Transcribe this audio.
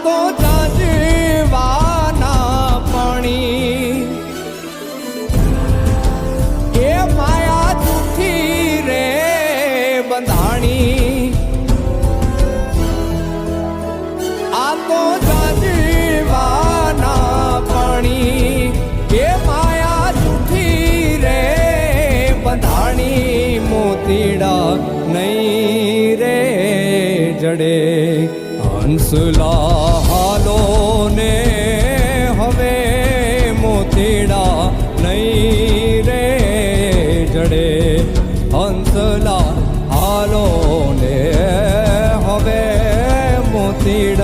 તો જાજવાના પાણી એ માયા જૂઠી રે બંધાણી આ તો જાજવાના પાણી એ માયા જૂઠી રે બંધાણી મોતીડા નહીં રે જડે હંસલા હાલો ને હવે મોતીડા નહીં રે જડે હંસલા હાલો ને હવે મોતીડા